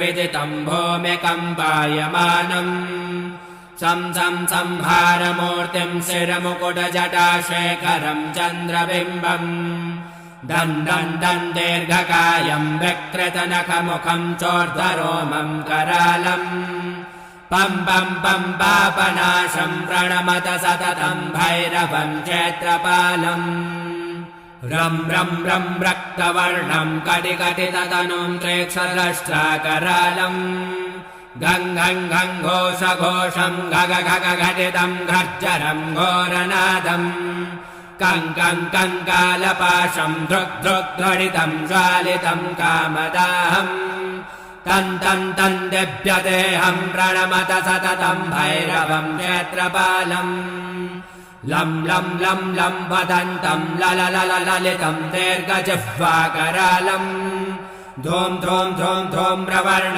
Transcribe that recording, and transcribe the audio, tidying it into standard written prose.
विदितं भूमिकम्पायमानम् संहारमूर्तिं शिरमुकुटजटाशेखरं चन्द्रबिम्बम् दन् दीर्घकायं विकृतनखमुखं चोर्ध्वरोमं करालम् पं पापनाशं प्रणमत सततं भैरवं क्षेत्रपालम् रं रक्तवर्णं कटिततनुं त्रेक्षरष्ट्राकरालम् घं घोषघोषं घघघघघटितं घर्जरं घोरनादम् कङ्कालपाशं धृग्धृग्धृडितं ज्वालितं कामदाहम् तं दिव्यदेहं प्रणमत सततं भैरवं क्षेत्रपालम् लं वदन्तं ललितं दीर्घजिह्वाकरालम् धूं प्रवर्ण